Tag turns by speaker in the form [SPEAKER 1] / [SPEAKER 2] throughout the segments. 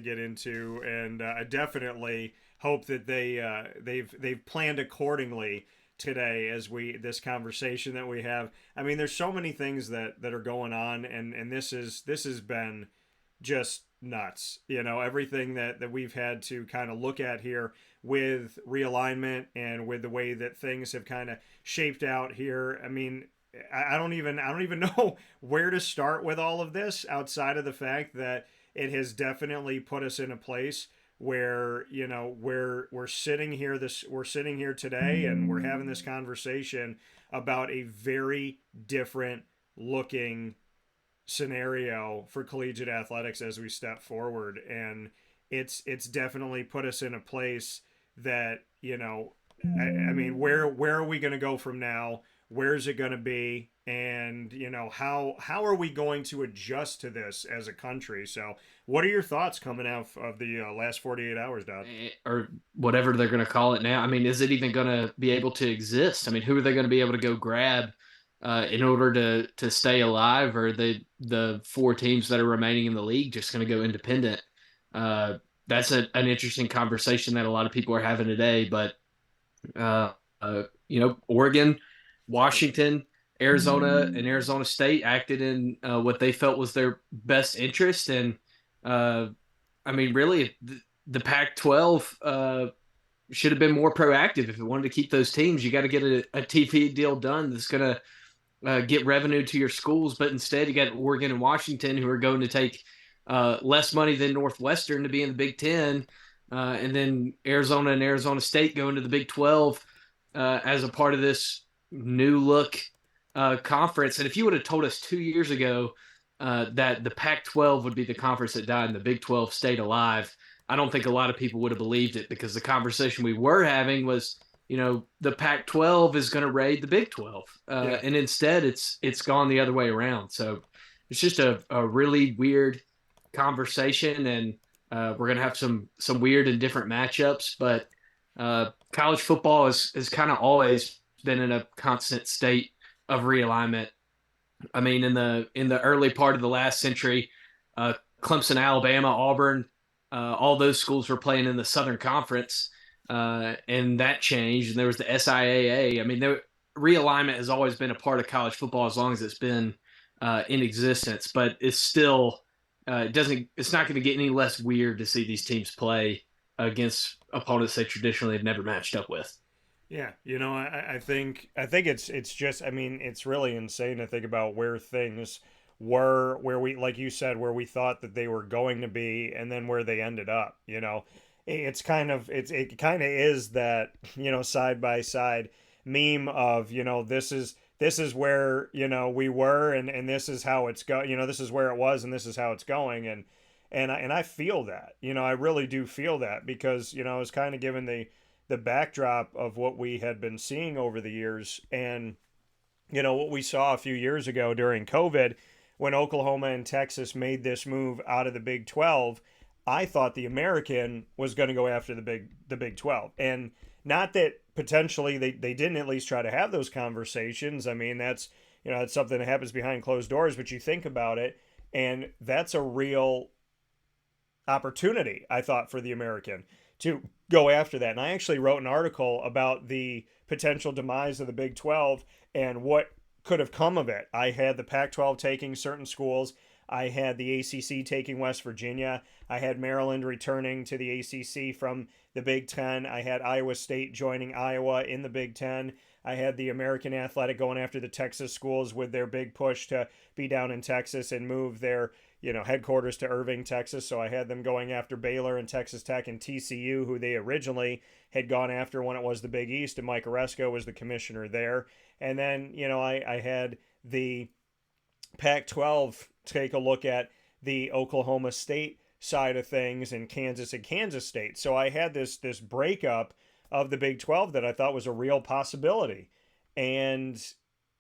[SPEAKER 1] to get into, and I definitely hope that they've planned accordingly today as we this conversation that we have. I mean, there's so many things that are going on, and this has been just nuts. Everything that we've had to kind of look at here with realignment and with the way that things have kind of shaped out here. I mean, I don't even know where to start with all of this outside of the fact that it has definitely put us in a place where we're sitting here today and we're having this conversation about a very different looking scenario for collegiate athletics as we step forward, and it's definitely put us in a place that I mean, where are we going to go from now? Where's it going to be? And how are we going to adjust to this as a country? So, what are your thoughts coming out of the last 48 hours, Dad?
[SPEAKER 2] Or whatever they're going to call it now. I mean, is it even going to be able to exist? I mean, who are they going to be able to go grab in order to stay alive? Or the four teams that are remaining in the league just going to go independent? That's an interesting conversation that a lot of people are having today. But Oregon, Washington, Arizona, and Arizona State acted in what they felt was their best interest. And uh, I mean, really, the Pac-12 should have been more proactive. If it wanted to keep those teams, you got to get a TV deal done that's going to get revenue to your schools. But instead, you got Oregon and Washington who are going to take less money than Northwestern to be in the Big Ten. And then Arizona and Arizona State go into the Big 12 as a part of this new look conference. And if you would have told us 2 years ago that the Pac-12 would be the conference that died and the Big 12 stayed alive, I don't think a lot of people would have believed it, because the conversation we were having was, the Pac-12 is going to raid the Big 12,
[SPEAKER 1] Yeah.
[SPEAKER 2] and instead it's gone the other way around. So it's just a really weird conversation, and we're going to have some weird and different matchups. But college football has kind of always been in a constant state of realignment. I mean, in the early part of the last century, Clemson, Alabama, Auburn, all those schools were playing in the Southern Conference, and that changed. And there was the SIAA. I mean, realignment has always been a part of college football as long as it's been in existence. But it's still it doesn't. It's not going to get any less weird to see these teams play against opponents they traditionally have never matched up with.
[SPEAKER 1] Yeah, I think it's just, I mean, it's really insane to think about where things were, where we, like you said, where we thought that they were going to be, and then where they ended up. It kind of is that side by side meme of this is where we were, and this is how it's go this is where it was, and this is how it's going, and I feel that, I really do feel that, because it's kind of given the backdrop of what we had been seeing over the years. And what we saw a few years ago during COVID, when Oklahoma and Texas made this move out of the Big 12, I thought the American was going to go after the Big 12. And not that potentially they didn't at least try to have those conversations. I mean, that's something that happens behind closed doors, but you think about it, and that's a real opportunity, I thought, for the American to go after that. And I actually wrote an article about the potential demise of the Big 12 and what could have come of it. I had the Pac 12 taking certain schools. I had the ACC taking West Virginia. I had Maryland returning to the ACC from the Big Ten. I had Iowa State joining Iowa in the Big Ten. I had the American Athletic going after the Texas schools with their big push to be down in Texas and move their headquarters to Irving, Texas. So I had them going after Baylor and Texas Tech and TCU, who they originally had gone after when it was the Big East, and Mike Oresco was the commissioner there. And then, I had the Pac-12 take a look at the Oklahoma State side of things, and Kansas State. So I had this breakup of the Big 12 that I thought was a real possibility. And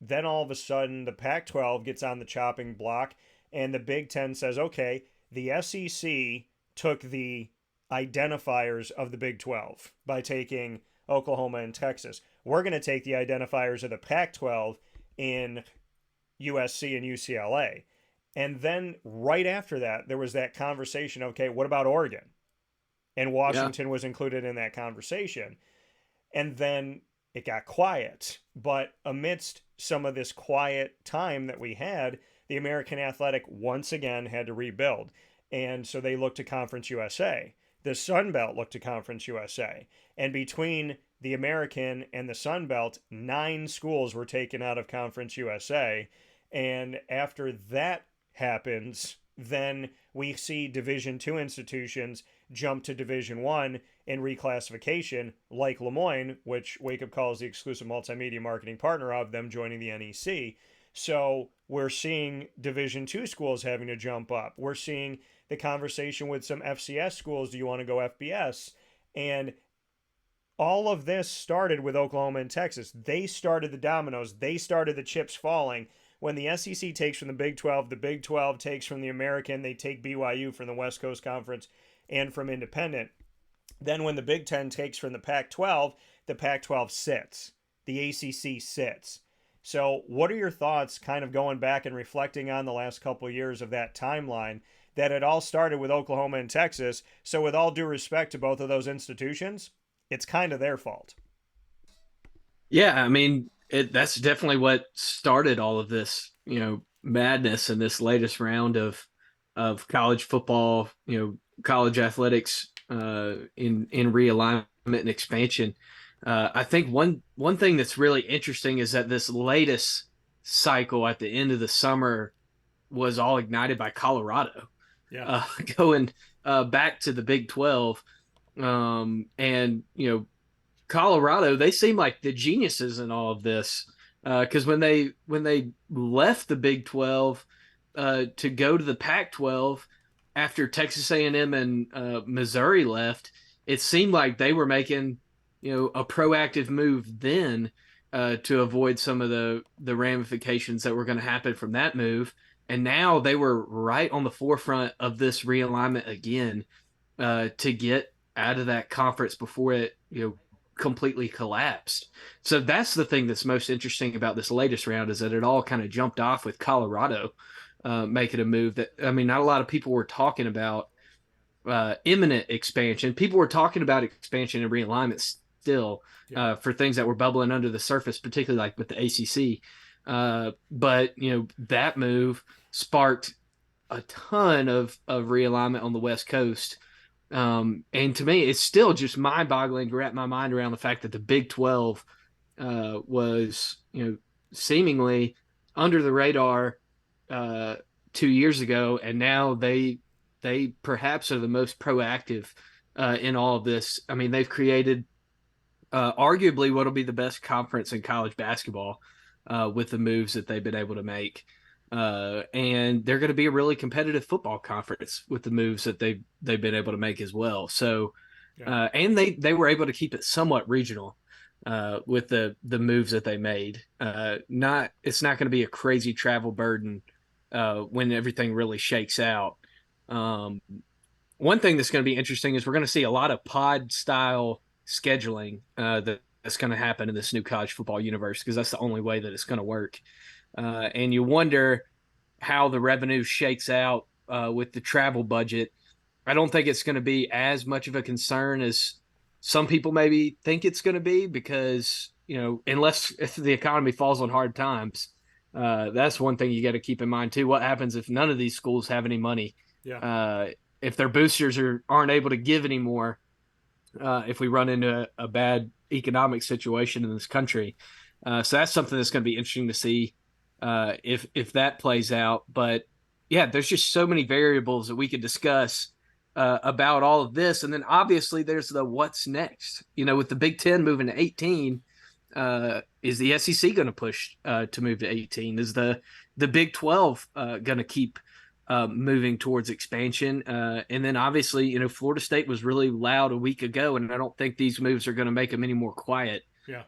[SPEAKER 1] then all of a sudden the Pac-12 gets on the chopping block, and the Big Ten says, okay, the SEC took the identifiers of the Big 12 by taking Oklahoma and Texas. We're going to take the identifiers of the Pac 12 in USC and UCLA. And then right after that, there was that conversation. Okay, what about Oregon? And
[SPEAKER 2] Yeah.
[SPEAKER 1] Washington was included in that conversation. And then it got quiet. But amidst some of this quiet time that we had, the American Athletic once again had to rebuild. And so they looked to Conference USA. The Sun Belt looked to Conference USA. And between the American and the Sun Belt, 9 schools were taken out of Conference USA. And after that happens, then we see Division II institutions jump to Division I in reclassification, like Lemoyne, which Wake Up Call is the exclusive multimedia marketing partner of, them joining the NEC. So we're seeing Division II schools having to jump up. We're seeing the conversation with some FCS schools. Do you want to go FBS? And all of this started with Oklahoma and Texas. They started the dominoes. They started the chips falling. When the SEC takes from the Big 12 takes from the American, they take BYU from the West Coast Conference and from Independent. Then when the Big 10 takes from the Pac 12 sits. The ACC sits. So, what are your thoughts kind of going back and reflecting on the last couple of years of that timeline that it all started with Oklahoma and Texas? So, with all due respect to both of those institutions, it's kind of their fault.
[SPEAKER 2] Yeah, I mean, that's definitely what started all of this, madness in this latest round of college football, college athletics in realignment and expansion. I think one thing that's really interesting is that this latest cycle at the end of the summer was all ignited by Colorado,
[SPEAKER 1] Yeah.
[SPEAKER 2] going back to the Big 12, and Colorado, they seem like the geniuses in all of this, because when they left the Big 12 to go to the Pac-12 after Texas A&M and Missouri left, it seemed like they were making a proactive move then to avoid some of the ramifications that were going to happen from that move. And now they were right on the forefront of this realignment again, to get out of that conference before it completely collapsed. So that's the thing that's most interesting about this latest round, is that it all kind of jumped off with Colorado making a move that, I mean, not a lot of people were talking about imminent expansion. People were talking about expansion and realignment still,
[SPEAKER 1] Yeah.
[SPEAKER 2] for things that were bubbling under the surface, particularly like with the ACC. But that move sparked a ton of realignment on the West Coast. And to me, it's still just mind-boggling to wrap my mind around the fact that the Big 12 was, seemingly under the radar 2 years ago, and now they perhaps are the most proactive in all of this. I mean, they've created arguably what'll be the best conference in college basketball with the moves that they've been able to make. And they're going to be a really competitive football conference with the moves that they've been able to make as well. So,
[SPEAKER 1] Yeah.
[SPEAKER 2] and they were able to keep it somewhat regional with the moves that they made. It's not going to be a crazy travel burden when everything really shakes out. Um, One thing that's going to be interesting is we're going to see a lot of pod style scheduling that's going to happen in this new college football universe, because that's the only way that it's going to work. And you wonder how the revenue shakes out with the travel budget. I don't think it's going to be as much of a concern as some people maybe think it's going to be, because unless if the economy falls on hard times, that's one thing you got to keep in mind too. What happens if none of these schools have any money?
[SPEAKER 1] Yeah.
[SPEAKER 2] If their boosters aren't able to give anymore, if we run into a bad economic situation in this country. So that's something that's going to be interesting to see if that plays out. But yeah, there's just so many variables that we could discuss about all of this. And then obviously there's the what's next. With the Big Ten moving to 18, is the SEC going to push to move to 18? Is the Big 12 going to keep moving towards expansion? And then obviously, Florida State was really loud a week ago, and I don't think these moves are going to make them any more quiet.
[SPEAKER 1] Yeah.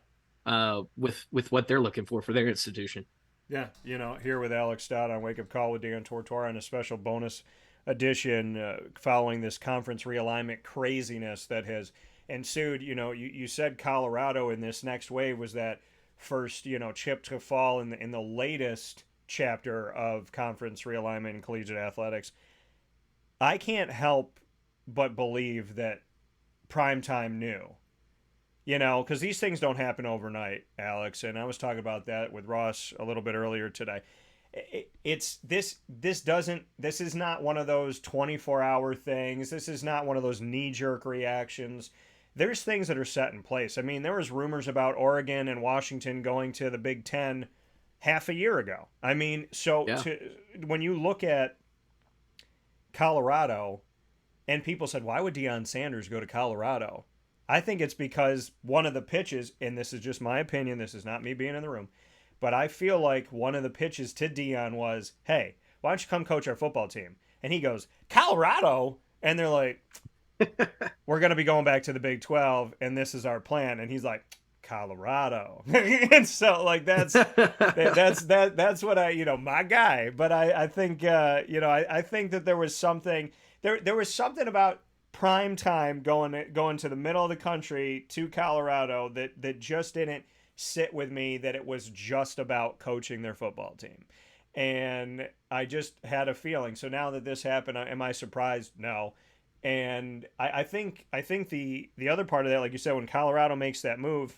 [SPEAKER 2] With what they're looking for their institution.
[SPEAKER 1] Yeah, here with Alex Dodd on Wake Up Call with Dan Tortora, and a special bonus edition following this conference realignment craziness that has ensued. You said Colorado in this next wave was that first chip to fall in the latest chapter of conference realignment and collegiate athletics, I can't help but believe that primetime knew. Because these things don't happen overnight, Alex. And I was talking about that with Ross a little bit earlier today. It's this. This is not one of those 24-hour things. This is not one of those knee-jerk reactions. There's things that are set in place. I mean, there was rumors about Oregon and Washington going to the Big Ten half a year ago. I mean,
[SPEAKER 2] Yeah.
[SPEAKER 1] when you look at Colorado, and people said, why would Deion Sanders go to Colorado? I think it's because one of the pitches, and this is just my opinion, this is not me being in the room, but I feel like one of the pitches to Deion was, hey, why don't you come coach our football team? And he goes, Colorado? And they're like, we're going to be going back to the Big 12, and this is our plan. And he's like, Colorado. And so, like, that's what my guy. But I think, I think that there was something, there was something about prime time going to the middle of the country to Colorado that just didn't sit with me, that it was just about coaching their football team. And I just had a feeling. So now that this happened, am I surprised? No. And I think the other part of that, like you said, when Colorado makes that move,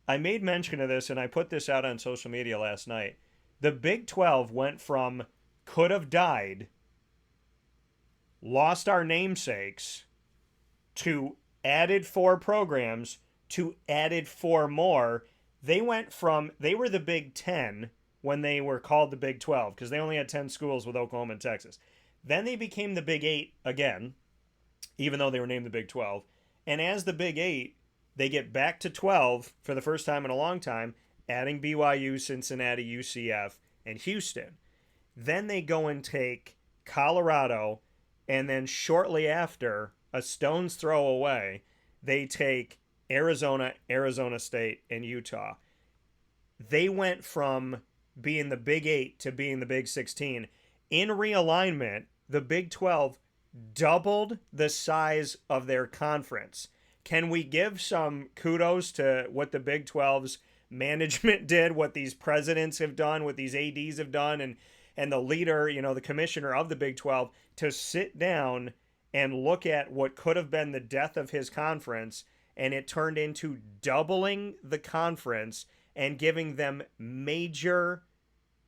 [SPEAKER 1] I made mention of this, and I put this out on social media last night. The Big 12 went from could have died, lost our namesakes, to added 4 programs, to added 4 more. They were the Big 10 when they were called the Big 12, because they only had 10 schools with Oklahoma and Texas. Then they became the Big 8 again, even though they were named the Big 12. And as the Big 8, they get back to 12 for the first time in a long time, adding BYU, Cincinnati, UCF, and Houston. Then they go and take Colorado, and then shortly after, a stone's throw away, they take Arizona, Arizona State, and Utah. They went from being the Big 8 to being the Big 16. In realignment, the Big 12 doubled the size of their conference. Can we give some kudos to what the Big 12's management did, what these presidents have done, what these ADs have done, and the leader, the commissioner of the Big 12, to sit down and look at what could have been the death of his conference, and it turned into doubling the conference and giving them major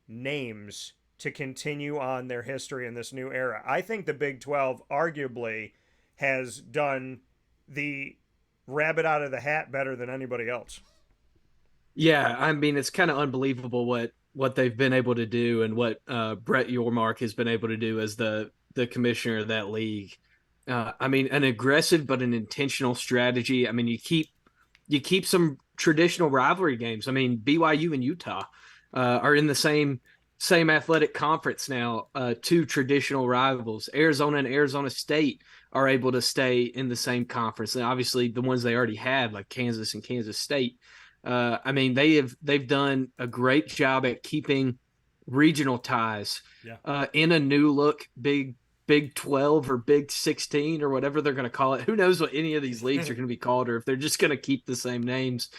[SPEAKER 1] names to continue on their history in this new era. I think the Big 12 arguably has done the rabbit out of the hat better than anybody else.
[SPEAKER 2] Yeah, I mean, it's kind of unbelievable what they've been able to do, and what Brett Yormark has been able to do as the commissioner of that league. I mean, an aggressive but an intentional strategy. I mean, you keep some traditional rivalry games. I mean, BYU and Utah are in the same athletic conference now. 2 traditional rivals. Arizona and Arizona State are able to stay in the same conference. And obviously the ones they already had, like Kansas and Kansas State. I mean, they've done a great job at keeping regional ties in a new look Big 12 or Big 16 or whatever they're going to call it. Who knows what any of these leagues are going to be called, or if they're just going to keep the same names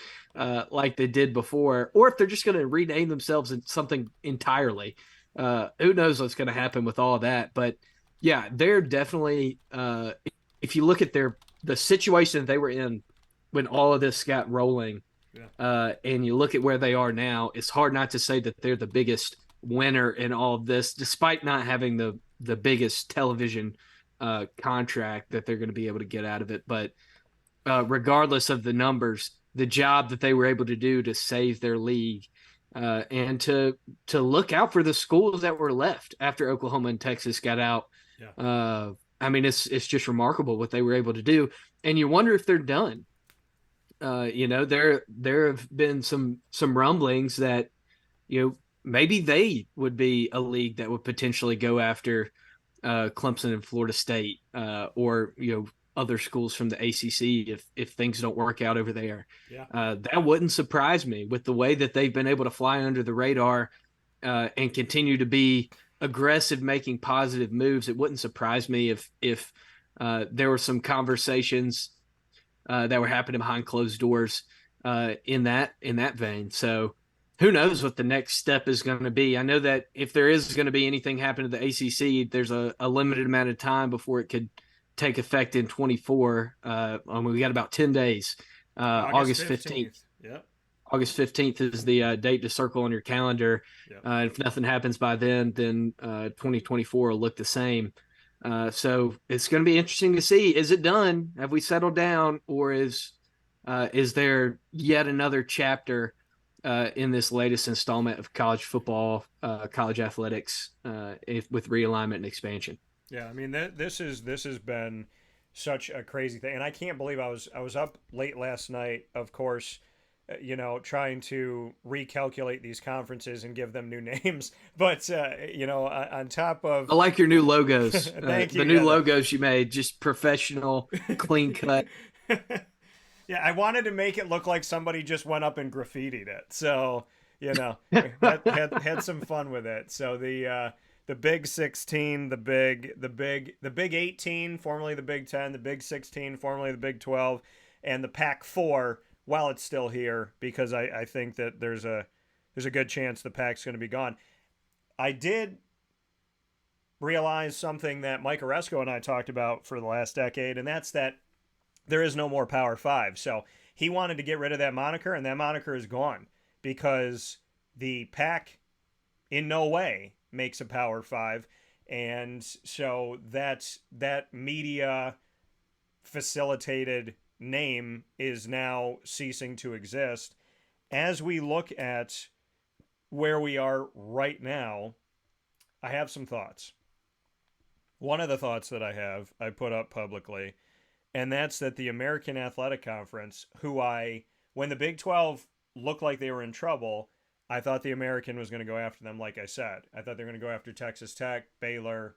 [SPEAKER 2] like they did before, or if they're just going to rename themselves in something entirely. Who knows what's going to happen with all of that. But yeah, they're definitely, if you look at the situation that they were in when all of this got rolling, and you look at where they are now, it's hard not to say that they're the biggest winner in all of this, despite not having the biggest television contract that they're going to be able to get out of it. But regardless of the numbers, the job that they were able to do to save their league, and to look out for the schools that were left after Oklahoma and Texas got out. I mean, it's just remarkable what they were able to do. And you wonder if they're done. There have been some rumblings that, maybe they would be a league that would potentially go after Clemson and Florida State, or other schools from the ACC if things don't work out over there. That wouldn't surprise me, with the way that they've been able to fly under the radar and continue to be aggressive, making positive moves. It wouldn't surprise me if there were some conversations that were happening behind closed doors in that vein. So who knows what the next step is going to be. I know that if there is going to be anything happen to the ACC, there's a limited amount of time before it could take effect in 24. We got about 10 days.
[SPEAKER 1] August
[SPEAKER 2] August 15th.
[SPEAKER 1] 15th. Yep.
[SPEAKER 2] August 15th is the date to circle on your calendar.
[SPEAKER 1] Yep.
[SPEAKER 2] If nothing happens by then 2024 will look the same. So it's going to be interesting to see. Is it done? Have we settled down, or is there yet another chapter in this latest installment of college football, college athletics, with realignment and expansion?
[SPEAKER 1] Yeah, I mean this has been such a crazy thing, and I can't believe I was up late last night, of course, trying to recalculate these conferences and give them new names. But on top of,
[SPEAKER 2] I like your new logos.
[SPEAKER 1] thank you.
[SPEAKER 2] The new logos you made, just professional, clean cut.
[SPEAKER 1] Yeah, I wanted to make it look like somebody just went up and graffitied it. So, had some fun with it. So the Big 16, the Big 18, formerly the Big 10, the Big 16, formerly the Big 12, and the Pac 4, while it's still here, because I think that there's a good chance the Pac's going to be gone. I did realize something that Mike Oresco and I talked about for the last decade, and that's that there is no more Power 5. So he wanted to get rid of that moniker, and that moniker is gone because the Pac in no way makes a Power 5. And so that media facilitated name is now ceasing to exist. As we look at where we are right now, I have some thoughts. One of the thoughts that I put up publicly, and that's that the American Athletic Conference, when the Big 12 looked like they were in trouble, I thought the American was going to go after them, like I said. I thought they were going to go after Texas Tech, Baylor,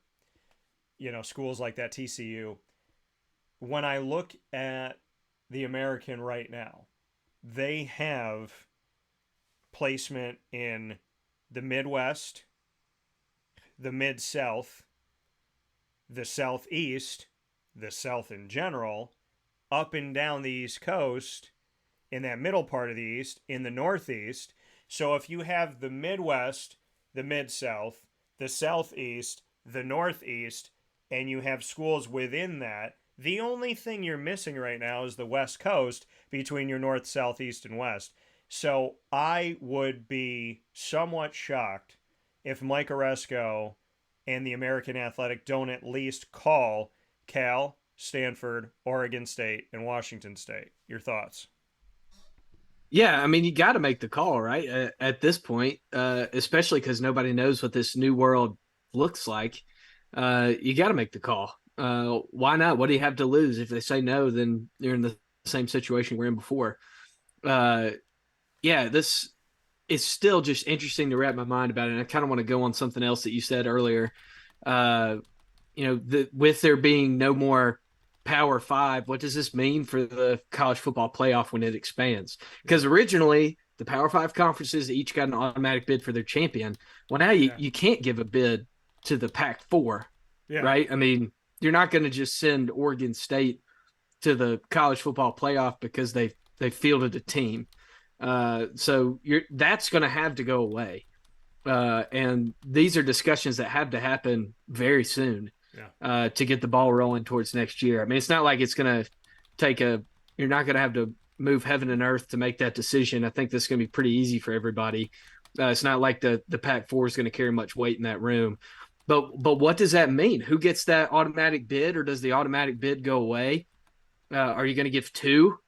[SPEAKER 1] schools like that, TCU. When I look at the American right now, they have placement in the Midwest, the Mid-South, the Southeast, the South in general, up and down the East Coast, in that middle part of the East, in the Northeast. So if you have the Midwest, the Mid-South, the Southeast, the Northeast, and you have schools within that, the only thing you're missing right now is the West Coast between your North, South, East, and West. So I would be somewhat shocked if Mike Oresco and the American Athletic don't at least call Cal, Stanford, Oregon State, and Washington State. Your thoughts?
[SPEAKER 2] Yeah, I mean, you got to make the call, right? At this point, especially because nobody knows what this new world looks like. You got to make the call. Why not? What do you have to lose? If they say no, then you're in the same situation we're in before. This is still just interesting to wrap my mind about it. And I kind of want to go on something else that you said earlier. With there being no more Power 5, what does this mean for the college football playoff when it expands? Because originally the Power 5 conferences each got an automatic bid for their champion. Well, now you can't give a bid to the Pac 4, right? I mean, you're not going to just send Oregon State to the college football playoff because they fielded a team. So that's going to have to go away. And these are discussions that have to happen very soon to get the ball rolling towards next year. I mean, it's not like it's going to take you're not going to have to move heaven and earth to make that decision. I think this is going to be pretty easy for everybody. It's not like the Pac-4 is going to carry much weight in that room. But what does that mean? Who gets that automatic bid, or does the automatic bid go away? Are you going to give two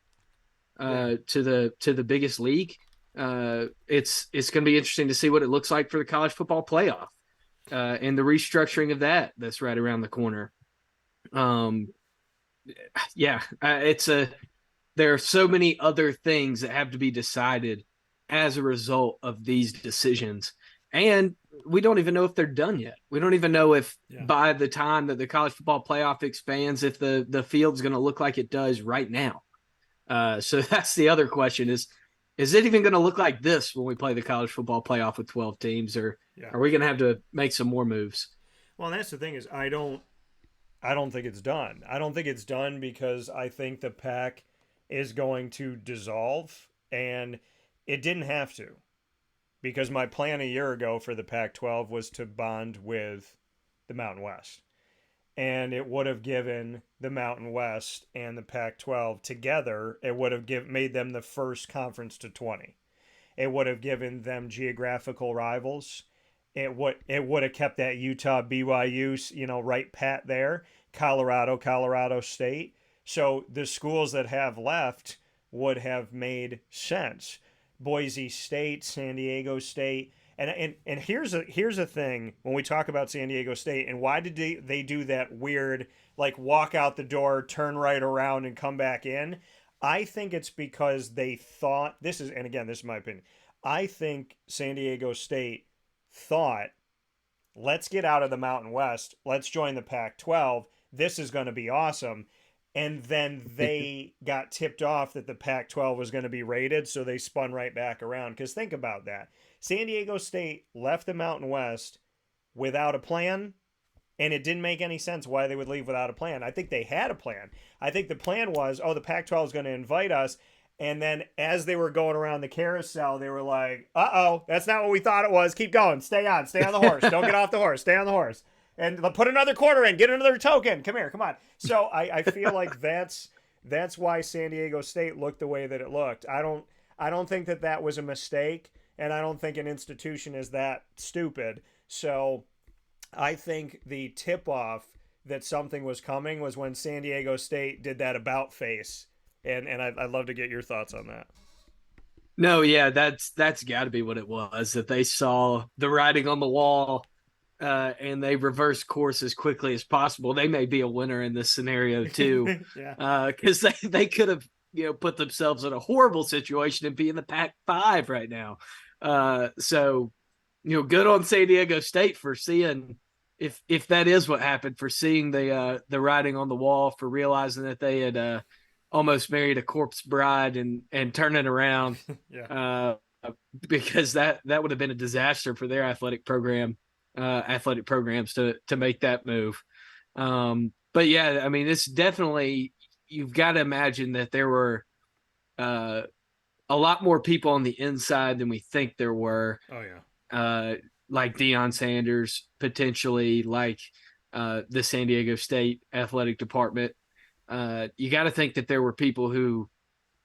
[SPEAKER 2] to the biggest league? It's going to be interesting to see what it looks like for the college football playoff and the restructuring of that's right around the corner. There are so many other things that have to be decided as a result of these decisions. And we don't even know if they're done yet. We don't even know if by the time that the college football playoff expands, if the field's going to look like it does right now. So that's the other question is it even going to look like this when we play the college football playoff with 12 teams, or are we going to have to make some more moves?
[SPEAKER 1] Well, that's the thing is I don't think it's done. I don't think it's done because I think the Pac is going to dissolve, and it didn't have to. because my plan a year ago for the Pac 12 was to bond with the Mountain West. And it would have given the Mountain West and the Pac 12 together, it would have made them the first conference to 20. It would have given them geographical rivals. It would have kept that Utah BYU, right pat there, Colorado State. So the schools that have left would have made sense. Boise State, San Diego State, and here's a thing when we talk about San Diego State and why did they do that weird like walk out the door, turn right around, and come back in? I think it's because they thought this is, and again, this is my opinion. I think San Diego State thought, let's get out of the Mountain West, let's join the Pac 12. This is going to be awesome. And then they got tipped off that the Pac 12 was going to be raided, so they spun right back around. Because think about that. San Diego State left the Mountain West without a plan, and it didn't make any sense why they would leave without a plan. I think they had a plan. I think the plan was, the Pac 12 is going to invite us. And then as they were going around the carousel, they were like, that's not what we thought it was. Keep going. Stay on the horse. Don't get off the horse. Stay on the horse. And put another quarter in. Get another token. Come here. Come on. So I feel like that's why San Diego State looked the way that it looked. I don't think that was a mistake, and I don't think an institution is that stupid. So I think the tip-off that something was coming was when San Diego State did that about face. And I'd love to get your thoughts on that.
[SPEAKER 2] No, yeah, that's got to be what it was, that they saw the writing on the wall and they reversed course as quickly as possible. They may be a winner in this scenario too, because they could have put themselves in a horrible situation and be in the Pac-5 right now. So good on San Diego State for seeing if that is what happened, for seeing the writing on the wall, for realizing that they had almost married a corpse bride and turn it around. Because that would have been a disaster for their athletic programs to make that move. But yeah, I mean, it's definitely, you've got to imagine that there were a lot more people on the inside than we think there were.
[SPEAKER 1] Oh yeah.
[SPEAKER 2] Like Deion Sanders, potentially, like the San Diego State athletic department. You got to think that there were people who,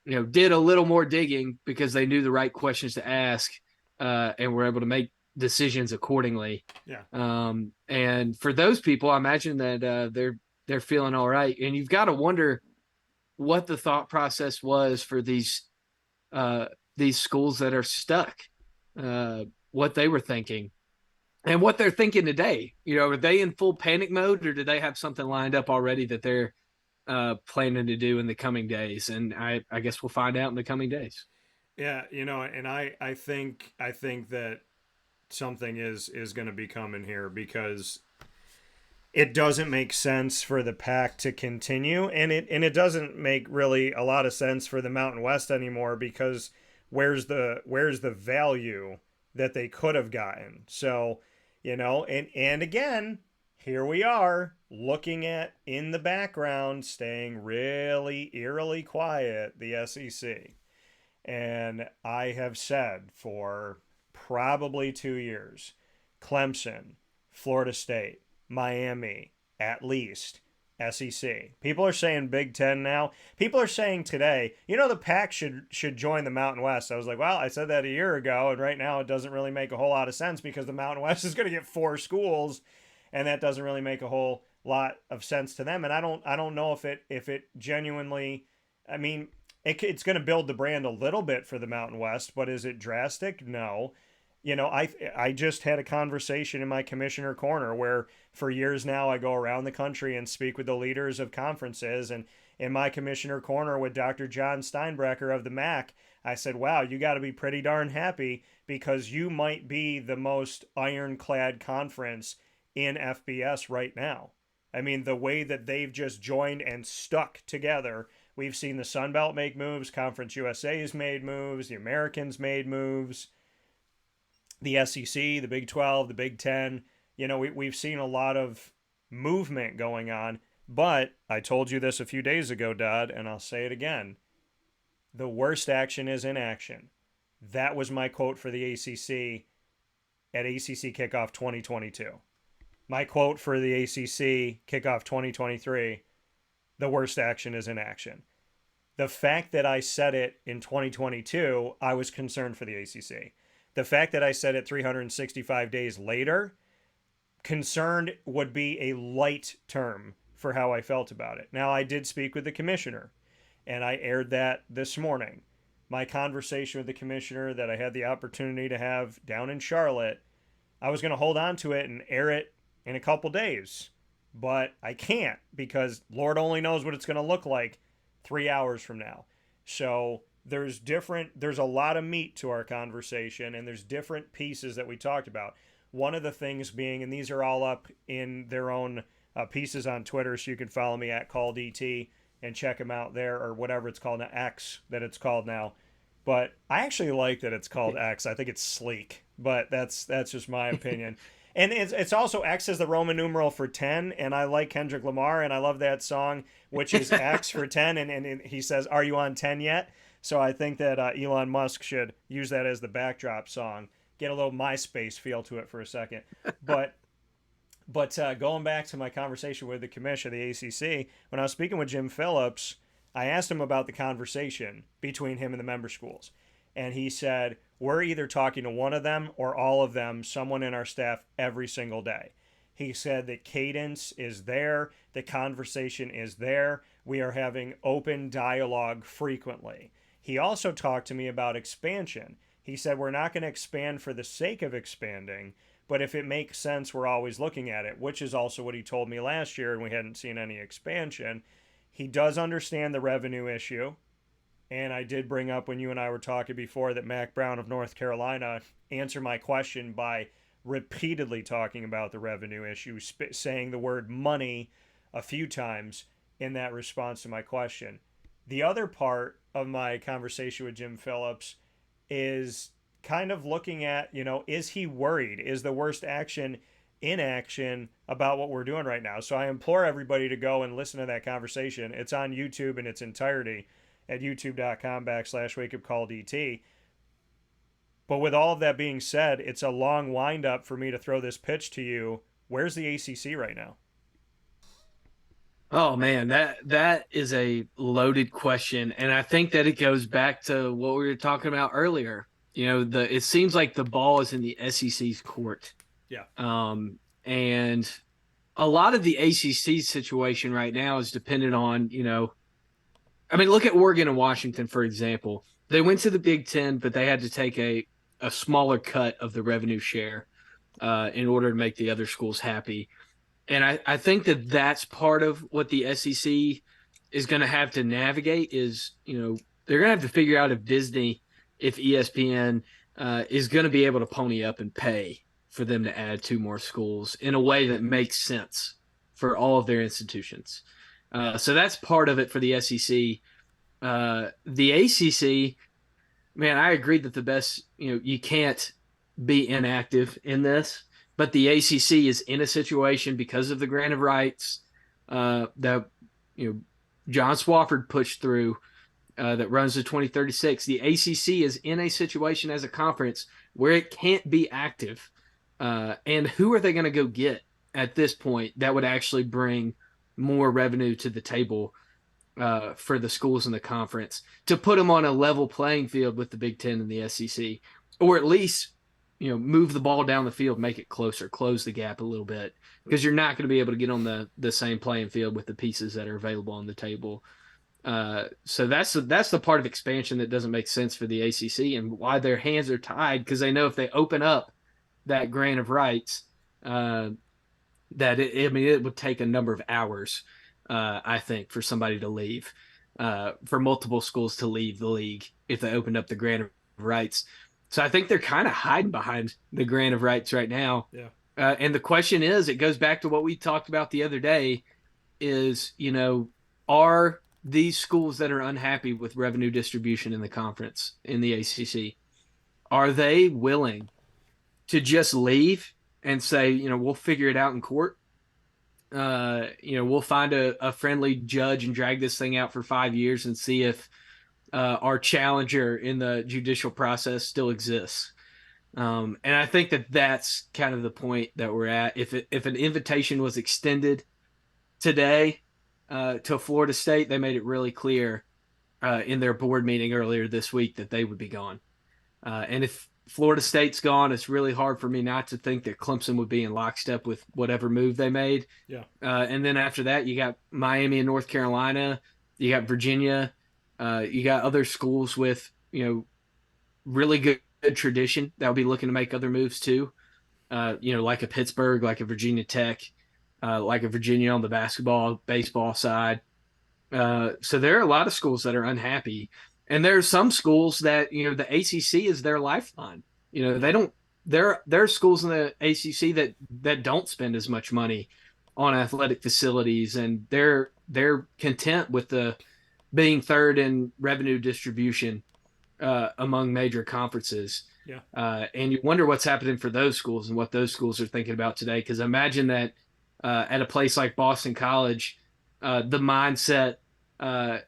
[SPEAKER 2] did a little more digging because they knew the right questions to ask, and were able to make decisions accordingly.
[SPEAKER 1] Yeah.
[SPEAKER 2] And for those people, I imagine that they're feeling all right. And you've got to wonder what the thought process was for these schools that are stuck, what they were thinking. And what they're thinking today. Are they in full panic mode, or do they have something lined up already that they're planning to do in the coming days? And I guess we'll find out in the coming days.
[SPEAKER 1] Yeah, and I think that something is going to be coming here, because it doesn't make sense for the Pac to continue, and it doesn't make really a lot of sense for the Mountain West anymore, because where's the value that they could have gotten? So, and again, here we are looking at, in the background, staying really eerily quiet, the SEC. And I have said for probably 2 years, Clemson, Florida State, Miami, at least, SEC. People are saying Big Ten now. People are saying today, the Pac should join the Mountain West. I was like, well, I said that a year ago, and right now it doesn't really make a whole lot of sense, because the Mountain West is going to get 4 schools, and that doesn't really make a whole lot of sense to them. And I don't know if it genuinely, I mean, it's going to build the brand a little bit for the Mountain West, but is it drastic? No. I just had a conversation in my commissioner corner where for years now I go around the country and speak with the leaders of conferences, and in my commissioner corner with Dr. John Steinbrecher of the MAC, I said, wow, you got to be pretty darn happy, because you might be the most ironclad conference in FBS right now. I mean, the way that they've just joined and stuck together. We've seen the Sun Belt make moves, Conference USA's made moves, the Americans made moves, the SEC, the Big 12, the Big 10. We've seen a lot of movement going on. But I told you this a few days ago, Dodd, and I'll say it again. The worst action is inaction. That was my quote for the ACC at ACC Kickoff 2022. My quote for the ACC Kickoff 2023, the worst action is inaction. The fact that I said it in 2022, I was concerned for the ACC. The fact that I said it 365 days later, concerned would be a light term for how I felt about it. Now, I did speak with the commissioner, and I aired that this morning. My conversation with the commissioner that I had the opportunity to have down in Charlotte, I was going to hold on to it and air it in a couple days, but I can't because Lord only knows what it's going to look like 3 hours from now. So there's a lot of meat to our conversation, and there's different pieces that we talked about. One of the things being, and these are all up in their own pieces on Twitter, so you can follow me at CallDT and check them out there, or whatever it's called now, X that it's called now. But I actually like that it's called X. I think it's sleek, but that's just my opinion. And it's also X is the Roman numeral for 10, and I like Kendrick Lamar, and I love that song, which is X for 10, and he says, "Are you on 10 yet?" So I think that Elon Musk should use that as the backdrop song, get a little MySpace feel to it for a second. But going back to my conversation with the commission, the ACC, when I was speaking with Jim Phillips, I asked him about the conversation between him and the member schools. And he said, we're either talking to one of them or all of them, someone in our staff, every single day. He said the cadence is there, the conversation is there, we are having open dialogue frequently. He also talked to me about expansion. He said we're not going to expand for the sake of expanding, but if it makes sense, we're always looking at it, which is also what he told me last year, and we hadn't seen any expansion. He does understand the revenue issue. And I did bring up when you and I were talking before that Mac Brown of North Carolina answered my question by repeatedly talking about the revenue issue, saying the word money a few times in that response to my question. The other part of my conversation with Jim Phillips is kind of looking at, is he worried? Is the worst action inaction about what we're doing right now? So I implore everybody to go and listen to that conversation. It's on YouTube in its entirety at youtube.com/wakeupcalldt. But with all of that being said, it's a long wind up for me to throw this pitch to you. Where's the ACC right now?
[SPEAKER 2] Oh man, that is a loaded question, and I think that it goes back to what we were talking about earlier. It seems like the ball is in the SEC's court.
[SPEAKER 1] Yeah.
[SPEAKER 2] And a lot of the ACC situation right now is dependent on, look at Oregon and Washington, for example. They went to the Big Ten, but they had to take a smaller cut of the revenue share in order to make the other schools happy. And I think that that's part of what the SEC is going to have to navigate is, they're going to have to figure out if Disney, if ESPN is going to be able to pony up and pay for them to add 2 more schools in a way that makes sense for all of their institutions. So that's part of it for the SEC. The ACC, man, I agree that the best, you can't be inactive in this, but the ACC is in a situation because of the grant of rights that, John Swofford pushed through that runs to 2036. The ACC is in a situation as a conference where it can't be active. And who are they going to go get at this point that would actually bring more revenue to the table for the schools in the conference to put them on a level playing field with the Big Ten and the SEC, or at least, move the ball down the field, make it closer, close the gap a little bit, because you're not going to be able to get on the same playing field with the pieces that are available on the table. So that's the part of expansion that doesn't make sense for the ACC and why their hands are tied, because they know if they open up that grant of rights, that it would take a number of hours, I think, for somebody to leave, for multiple schools to leave the league if they opened up the grant of rights. So I think they're kind of hiding behind the grant of rights right now.
[SPEAKER 1] Yeah.
[SPEAKER 2] And the question is, it goes back to what we talked about the other day, is, are these schools that are unhappy with revenue distribution in the conference, in the ACC, are they willing to just leave and say, we'll figure it out in court? We'll find a friendly judge and drag this thing out for 5 years and see if our challenger in the judicial process still exists. And I think that that's kind of the point that we're at. If an invitation was extended today to Florida State, they made it really clear in their board meeting earlier this week that they would be gone. And if Florida State's gone, it's really hard for me not to think that Clemson would be in lockstep with whatever move they made.
[SPEAKER 1] Yeah.
[SPEAKER 2] And then after that, you got Miami and North Carolina, you got Virginia, you got other schools with really good tradition that will be looking to make other moves too. Like a Pittsburgh, like a Virginia Tech, like a Virginia on the basketball, baseball side. So there are a lot of schools that are unhappy. And there are some schools that, the ACC is their lifeline. They don't, there are schools in the ACC that don't spend as much money on athletic facilities, and they're content with the being third in revenue distribution among major conferences.
[SPEAKER 1] Yeah.
[SPEAKER 2] And you wonder what's happening for those schools and what those schools are thinking about today. Because imagine that at a place like Boston College, the mindset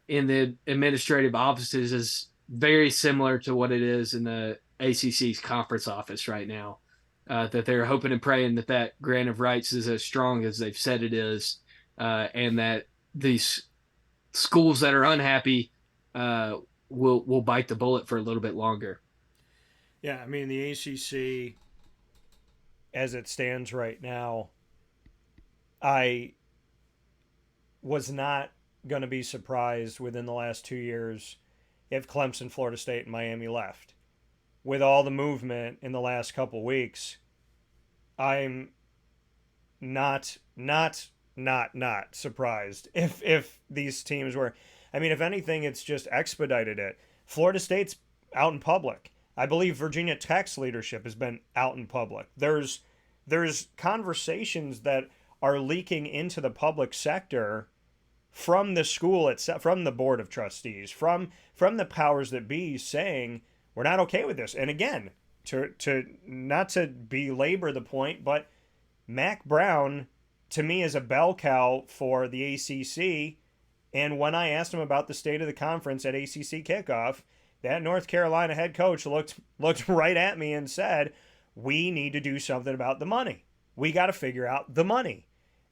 [SPEAKER 2] in the administrative offices is very similar to what it is in the ACC's conference office right now. That they're hoping and praying that grant of rights is as strong as they've said it is, and that these schools that are unhappy will bite the bullet for a little bit longer.
[SPEAKER 1] Yeah, I mean, the ACC, as it stands right now, I was not going to be surprised within the last 2 years if Clemson, Florida State, and Miami left. With all the movement in the last couple weeks, I'm not surprised if these teams were. I mean, if anything, it's just expedited it. Florida State's out in public. I believe Virginia Tech's leadership has been out in public. There's conversations that are leaking into the public sector from the school itself, from the board of trustees, from the powers that be, saying we're not okay with this. And again, to not to belabor the point, but Mac Brown to me is a bell cow for the ACC. And when I asked him about the state of the conference at ACC kickoff, that North Carolina head coach looked right at me and said, we need to do something about the money. We got to figure out the money.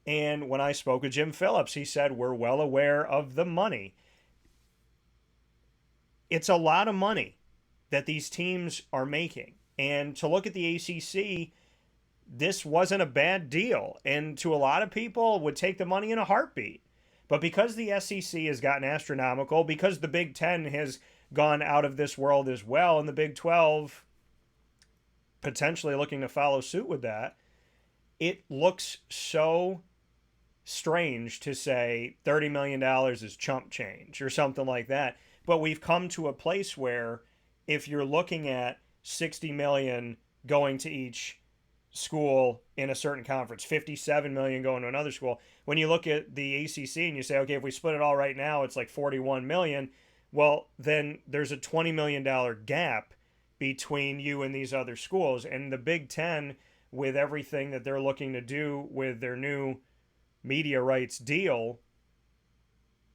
[SPEAKER 1] And when I spoke with Jim Phillips, he said, we're well aware of the money. It's a lot of money that these teams are making. And to look at the ACC, this wasn't a bad deal. And to a lot of people, would take the money in a heartbeat. But because the SEC has gotten astronomical, because the Big Ten has gone out of this world as well, and the Big 12 potentially looking to follow suit with that, it looks so strange to say $30 million is chump change or something like that. But we've come to a place where if you're looking at $60 million going to each school in a certain conference, $57 million going to another school, when you look at the ACC and you say, okay, if we split it all right now, it's like $41 million. Well, then there's a $20 million gap between you and these other schools. And the Big Ten, with everything that they're looking to do with their new media rights deal,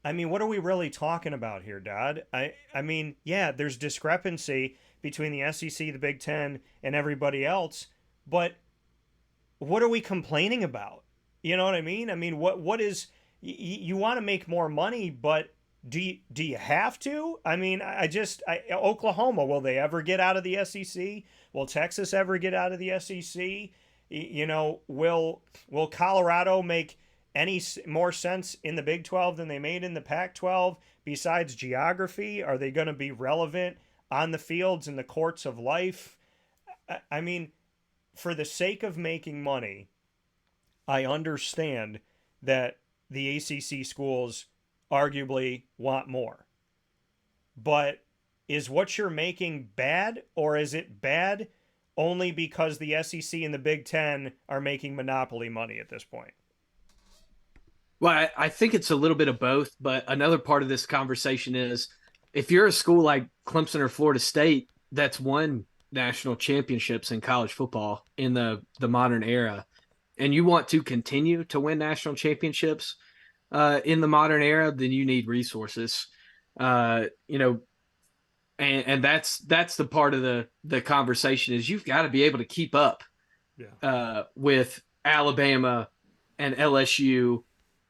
[SPEAKER 1] I mean, what are we really talking about here, Dodd? I mean, yeah, there's discrepancy between the SEC, the Big Ten, and everybody else, but what are we complaining about? You know what I mean? I mean, what is, you want to make more money, but do you have to? I mean, Oklahoma, will they ever get out of the SEC? Will Texas ever get out of the SEC? Will Colorado make any more sense in the Big 12 than they made in the Pac 12 besides geography? Are they going to be relevant on the fields in the courts of life? I mean, for the sake of making money, I understand that the ACC schools arguably want more. But is what you're making bad, or is it bad only because the SEC and the Big Ten are making monopoly money at this point?
[SPEAKER 2] Well, I think it's a little bit of both, but another part of this conversation is if you're a school like Clemson or Florida State that's won national championships in college football in the modern era, and you want to continue to win national championships in the modern era, then you need resources. and that's the part of the conversation is you've got to be able to keep up
[SPEAKER 1] Yeah.
[SPEAKER 2] with Alabama and LSU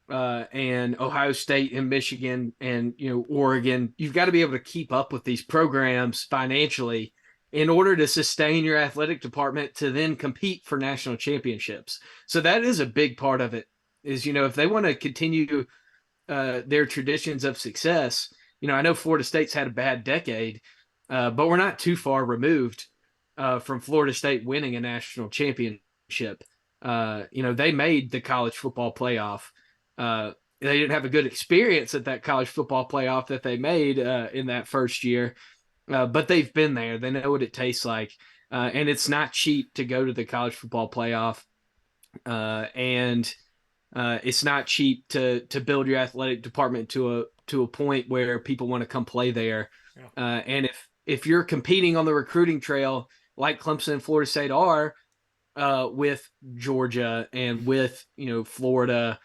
[SPEAKER 2] and Ohio State and Michigan and Oregon. You've got to be able to keep up with these programs financially in order to sustain your athletic department to then compete for national championships. So that is a big part of it. Is if they want to continue their traditions of success. I know Florida State's had a bad decade, but we're not too far removed from Florida State winning a national championship. They made the college football playoff. They didn't have a good experience at that college football playoff that they made in that first year, but they've been there. They know what it tastes like, and it's not cheap to go to the college football playoff. And it's not cheap to build your athletic department to a point where people want to come play there.
[SPEAKER 1] Yeah.
[SPEAKER 2] And if you're competing on the recruiting trail like Clemson and Florida State are with Georgia and with Florida,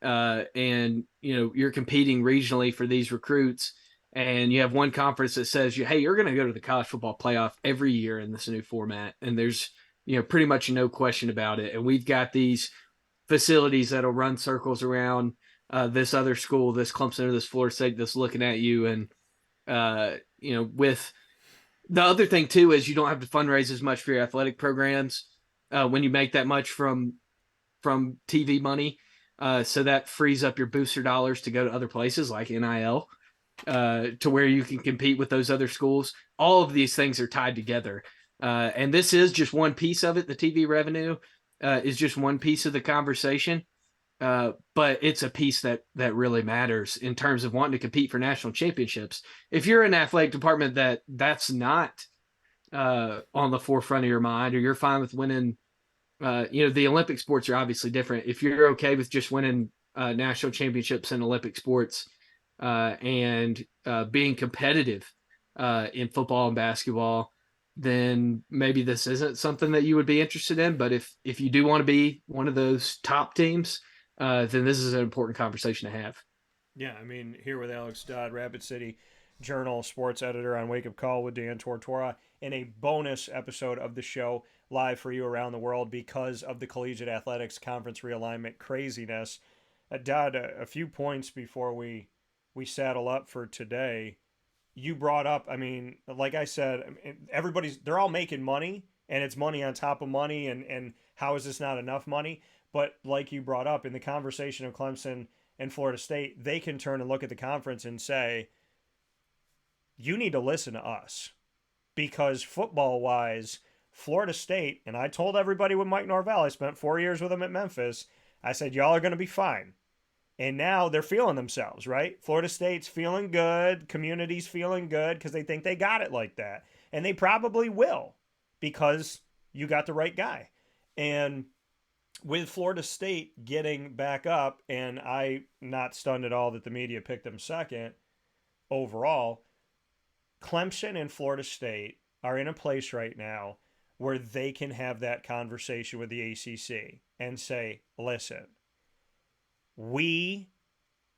[SPEAKER 2] and you're competing regionally for these recruits, and you have one conference that says hey, you're going to go to the college football playoff every year in this new format, and there's pretty much no question about it. And we've got these facilities that'll run circles around this other school, this Clemson or this Florida State that's looking at you. And, with the other thing too, is you don't have to fundraise as much for your athletic programs when you make that much from TV money. So that frees up your booster dollars to go to other places like NIL to where you can compete with those other schools. All of these things are tied together. And this is just one piece of it. The TV revenue is just one piece of the conversation, but it's a piece that really matters in terms of wanting to compete for national championships. If you're an athletic department that's not on the forefront of your mind, or you're fine with winning, the Olympic sports are obviously different. If you're okay with just winning national championships in Olympic sports and being competitive in football and basketball, then maybe this isn't something that you would be interested in. But if you do want to be one of those top teams, then this is an important conversation to have.
[SPEAKER 1] Yeah, I mean, here with Alex Dodd, Rapid City Journal sports editor on Wake Up Call with Dan Tortora, in a bonus episode of the show live for you around the world because of the Collegiate Athletics Conference realignment craziness. Dodd, a few points before we saddle up for today. You brought up, I mean, like I said, they're all making money, and it's money on top of money, and how is this not enough money? But like you brought up in the conversation of Clemson and Florida State, they can turn and look at the conference and say, you need to listen to us, because football wise, Florida State, and I told everybody with Mike Norvell, I spent 4 years with him at Memphis, I said, y'all are going to be fine. And now they're feeling themselves, right? Florida State's feeling good. Community's feeling good because they think they got it like that. And they probably will, because you got the right guy. And with Florida State getting back up, and I not stunned at all that the media picked them second overall, Clemson and Florida State are in a place right now where they can have that conversation with the ACC and say, listen, we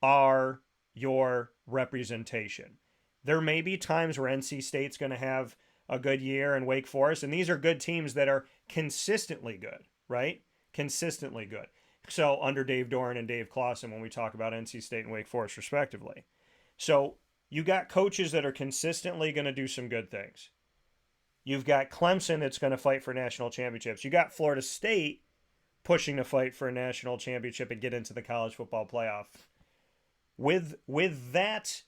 [SPEAKER 1] are your representation. There may be times where NC State's going to have a good year, and Wake Forest, and these are good teams that are consistently good, right? Consistently good. So under Dave Doran and Dave Clawson, when we talk about NC State and Wake Forest respectively. So you got coaches that are consistently going to do some good things. You've got Clemson that's going to fight for national championships. You got Florida State pushing to fight for a national championship and get into the college football playoff. With that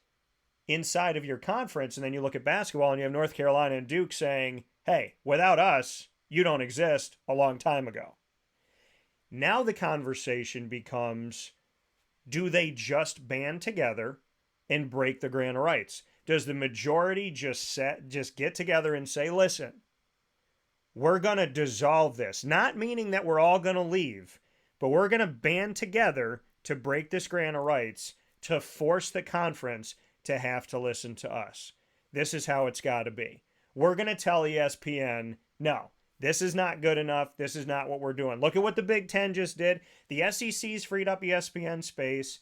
[SPEAKER 1] inside of your conference, and then you look at basketball and you have North Carolina and Duke saying, hey, without us, you don't exist, a long time ago. Now the conversation becomes, do they just band together and break the grant of rights? Does the majority just get together and say, listen, we're going to dissolve this? Not meaning that we're all going to leave, but we're going to band together to break this grant of rights, to force the conference to have to listen to us. This is how it's got to be. We're going to tell ESPN, no, this is not good enough. This is not what we're doing. Look at what the Big Ten just did. The SEC's freed up ESPN space.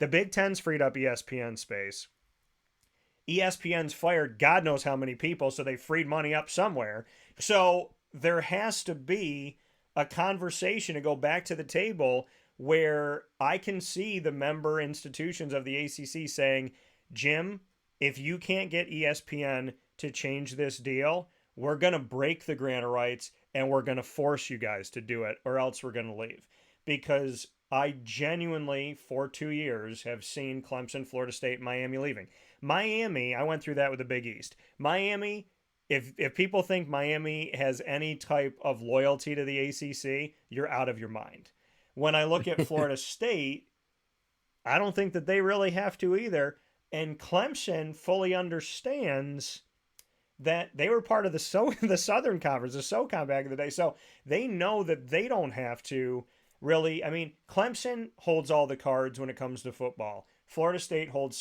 [SPEAKER 1] The Big Ten's freed up ESPN space. ESPN's fired God knows how many people, so they freed money up somewhere. So there has to be a conversation to go back to the table where I can see the member institutions of the ACC saying, Jim, if you can't get ESPN to change this deal, we're going to break the grant of rights and we're going to force you guys to do it, or else we're going to leave. Because I genuinely, for 2 years, have seen Clemson, Florida State, Miami leaving. Miami, I went through that with the Big East. Miami, if people think Miami has any type of loyalty to the ACC, you're out of your mind. When I look at Florida State, I don't think that they really have to either. And Clemson fully understands that they were part of the Southern Conference, the SoCon back in the day. So they know that they don't have to really. I mean, Clemson holds all the cards when it comes to football. Florida State holds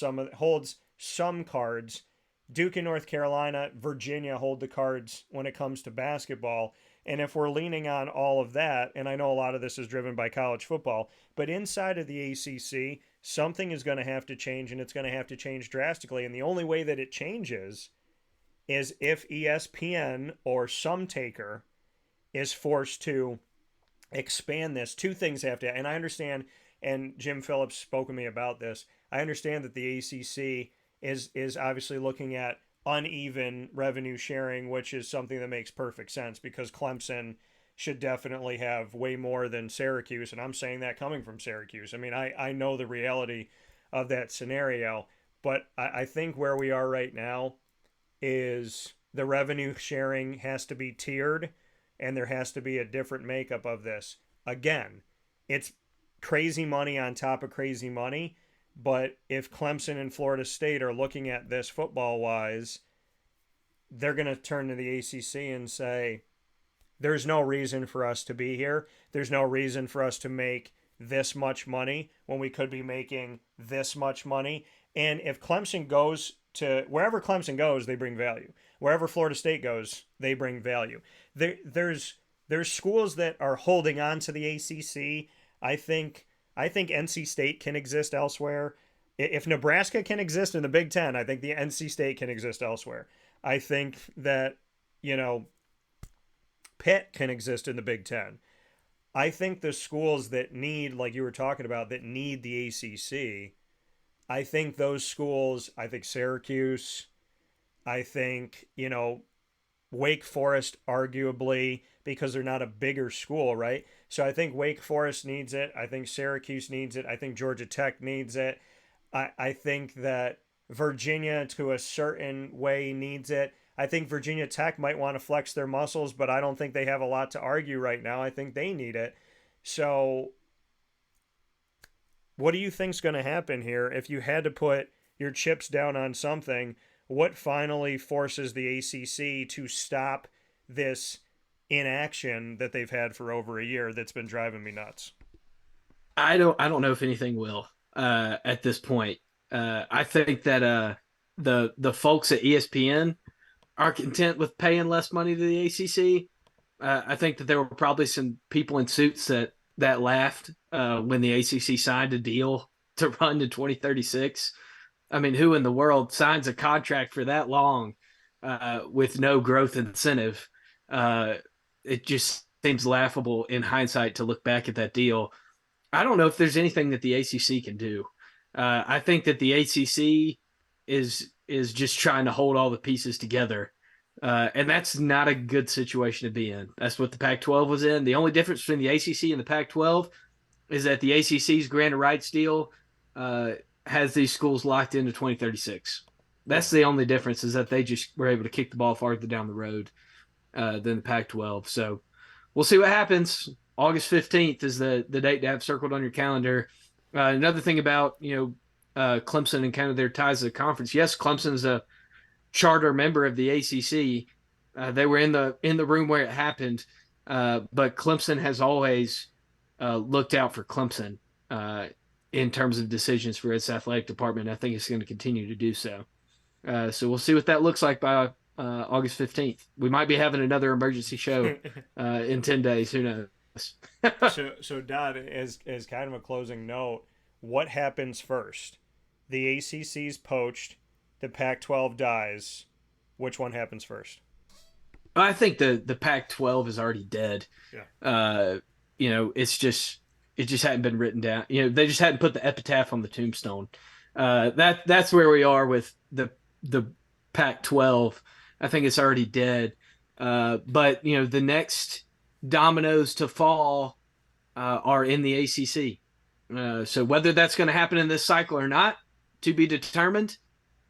[SPEAKER 1] some cards. Duke and North Carolina, Virginia hold the cards when it comes to basketball. And if we're leaning on all of that, and I know a lot of this is driven by college football, but inside of the ACC, something is going to have to change, and it's going to have to change drastically. And the only way that it changes is if ESPN or some taker is forced to expand this. Two things have to, and I understand, and Jim Phillips spoke with me about this, I understand that the ACC is obviously looking at uneven revenue sharing, which is something that makes perfect sense because Clemson should definitely have way more than Syracuse, and I'm saying that coming from Syracuse. I mean, I know the reality of that scenario, but I think where we are right now is the revenue sharing has to be tiered, and there has to be a different makeup of this. Again, it's crazy money on top of crazy money, but if Clemson and Florida State are looking at this football-wise, they're going to turn to the ACC and say, there's no reason for us to be here. There's no reason for us to make this much money when we could be making this much money. And if Clemson goes to wherever Clemson goes, they bring value. Wherever Florida State goes, they bring value. There's schools that are holding on to the ACC. I think NC State can exist elsewhere. If Nebraska can exist in the Big Ten, I think the NC State can exist elsewhere. I think that, Pitt can exist in the Big Ten. I think the schools that need, like you were talking about, that need the ACC, I think those schools, I think Syracuse, I think, Wake Forest, arguably, because they're not a bigger school, right? So I think Wake Forest needs it. I think Syracuse needs it. I think Georgia Tech needs it. I think that Virginia, to a certain way, needs it. I think Virginia Tech might want to flex their muscles, but I don't think they have a lot to argue right now. I think they need it. So what do you think's going to happen here if you had to put your chips down on something? What finally forces the ACC to stop this inaction that they've had for over a year that's been driving me nuts?
[SPEAKER 2] I don't know if anything will at this point. I think that the folks at ESPN are content with paying less money to the ACC. I think that there were probably some people in suits that laughed when the ACC signed a deal to run to 2036. I mean, who in the world signs a contract for that long with no growth incentive? It just seems laughable in hindsight to look back at that deal. I don't know if there's anything that the ACC can do. I think that the ACC is just trying to hold all the pieces together. And that's not a good situation to be in. That's what the Pac-12 was in. The only difference between the ACC and the Pac-12 is that the ACC's grant of rights deal has these schools locked into 2036. That's the only difference, is that they just were able to kick the ball farther down the road than the Pac-12. So we'll see what happens. August 15th is the date to have circled on your calendar. Another thing about, Clemson and kind of their ties to the conference. Yes, Clemson's a charter member of the ACC. They were in the room where it happened, but Clemson has always looked out for Clemson in terms of decisions for its athletic department. I think it's going to continue to do so. So we'll see what that looks like by August 15th. We might be having another emergency show in 10 days. Who knows?
[SPEAKER 1] So Dodd, as kind of a closing note, what happens first? The ACC's poached. the Pac-12 dies, which one happens first?
[SPEAKER 2] I think the Pac-12 is already dead.
[SPEAKER 1] Yeah.
[SPEAKER 2] It's just it just hadn't been written down. They just hadn't put the epitaph on the tombstone. That's where we are with the Pac-12. I think it's already dead. But the next dominoes to fall are in the ACC. So whether that's going to happen in this cycle or not, to be determined.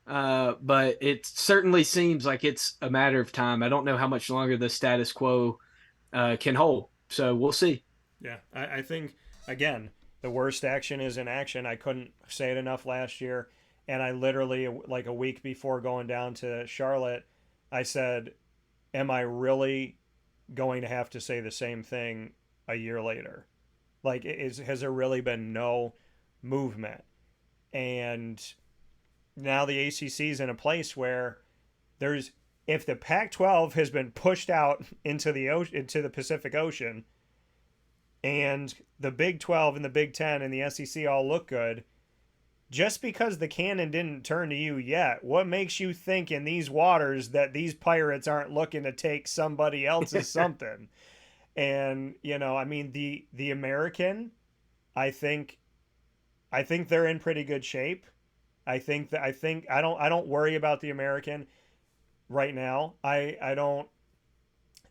[SPEAKER 2] But it certainly seems like it's a matter of time. I don't know how much longer the status quo can hold. So we'll see.
[SPEAKER 1] Yeah, I think, again, the worst action is inaction. I couldn't say it enough last year. And I literally, like a week before going down to Charlotte, I said, am I really going to have to say the same thing a year later? Like, has there really been no movement? And now the ACC is in a place where there's, if the Pac-12 has been pushed out into the Pacific Ocean, and the Big 12 and the Big 10 and the SEC all look good, just because the cannon didn't turn to you yet, what makes you think in these waters that these pirates aren't looking to take somebody else's something? And I mean, the American, I think they're in pretty good shape. I don't worry about the American right now. I don't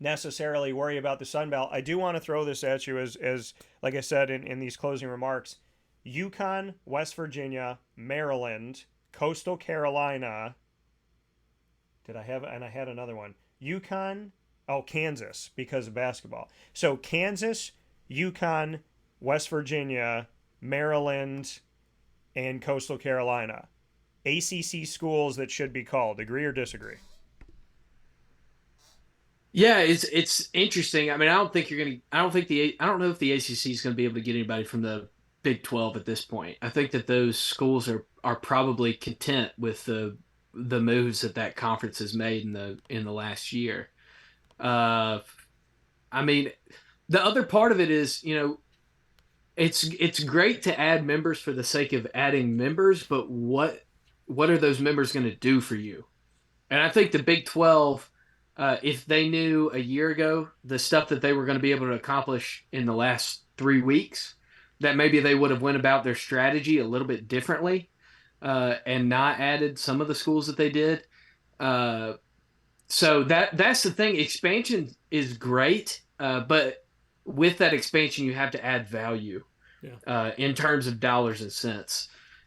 [SPEAKER 1] necessarily worry about the Sun Belt. I do want to throw this at you as like I said in these closing remarks. UConn, West Virginia, Maryland, Coastal Carolina. I had another one. UConn, Kansas, because of basketball. So Kansas, UConn, West Virginia, Maryland, and Coastal Carolina. ACC schools that should be called. Agree or disagree?
[SPEAKER 2] Yeah, it's interesting. I mean, I don't know if the ACC is gonna be able to get anybody from the Big 12 at this point. I think that those schools are probably content with the moves that conference has made in the last year. Uh, I mean, the other part of it is, it's great to add members for the sake of adding members, but what are those members going to do for you? And I think the Big 12, if they knew a year ago the stuff that they were going to be able to accomplish in the last 3 weeks, that maybe they would have went about their strategy a little bit differently and not added some of the schools that they did. So that's the thing. Expansion is great, but with that expansion, you have to add value in terms of dollars and cents.